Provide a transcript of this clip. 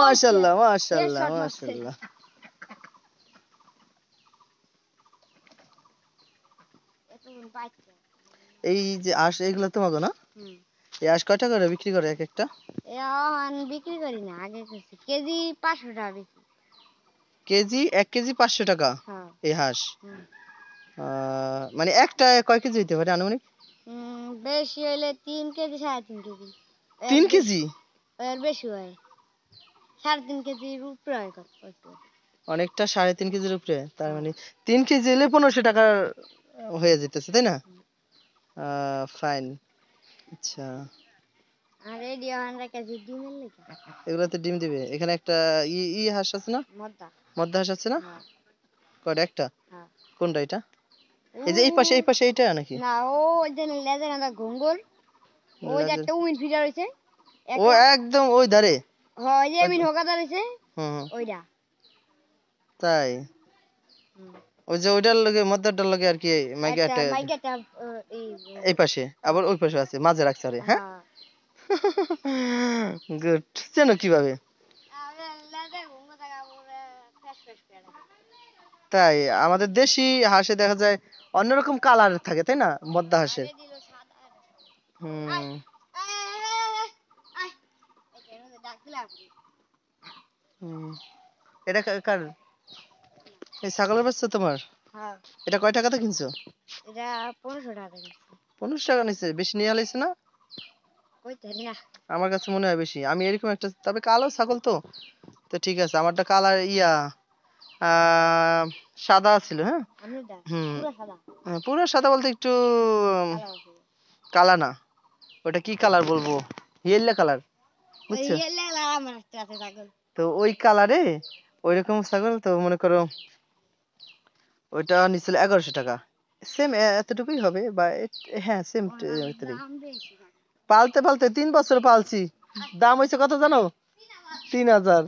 মাশাআল্লাহ মাশাআল্লাহ মাশাআল্লাহ। এই যে আঁশ এগুলো তোমাকে না? এই আঁশ কয় টাকা করে বিক্রি করে এক একটা? এখন বিক্রি করি না, আগে করছি কেজি 500 টাকা বিক্রি। কেজি 1 কেজি 500 টাকা এই হাঁস? মানে একটা কয় কেজি হইতে পারে আনুমানিক? বেশি হইলে 3 কেজি 3.5 কেজি। 3 কেজি? এর বেশি হয় 3.5 কেজির উপরে হয় কত। অনেকটা 3.5 কেজির উপরে, তার মানে 3 কেজি হলে 1500 টাকা হয়ে যেতেছে তাই না? ফাইন। আচ্ছা, আর এই ডিওয়ান কেজি ডিমের লেখা এগুলাতে ডিম দিবে? এখানে একটা হাঁস আছে না? মদ্দা হাঁস আছে না? কয়টা? একটা? কোনটা এটা? এই যে এই পাশে এইটা নাকি? না, ওই যে লেজে না ঘঙ্গর, ওই যে একটা উইন ফিডার হইছে ও একদম ওই ধারে? হয় যে মিন হোকাদার হইছে ওইটা। তাই? ওই যে ওইটার লগে মদ্দাটার লগে আর কি একটা মাইগাটা এই পাশে, আবার ওই পাশে আছে, মাঝে রাখছে আরে। হ্যাঁ, গুড। চেনো কিভাবে? তাই? আমাদের দেশি হাঁসে দেখা যায় অন্যরকম কালার থাকে তাই না, মদ্দা হাঁসের? এটা কার? এই ছাগলের বাচ্চা তোমার? এটা কয় টাকাতে কিনছো? এটা 1500 টাকা কিনছি। 1500 টাকা নিছে? বেশি নিয়ে আলাইছে না? আমার কাছে মনে হয় বেশি। আমি এরকম একটা, তবে কালো ছাগল তো তো ঠিক আছে। আমারটা কালার সাদা ছিল। হ্যাঁ, পুরো সাদা বলতে একটু কালা না, ওটা কি কালার বলবো, ইয়েলো কালার, বুঝছো? তো ওই কালারে ওইরকম ছাগল তো মনে করো ওইটা নিছিল 1100 টাকা। সেম এতটুকুই হবে বা হ্যাঁ সেম। পালতে পালতে 3 বছর পালছি, দাম হয়েছে কত জানো? 3000।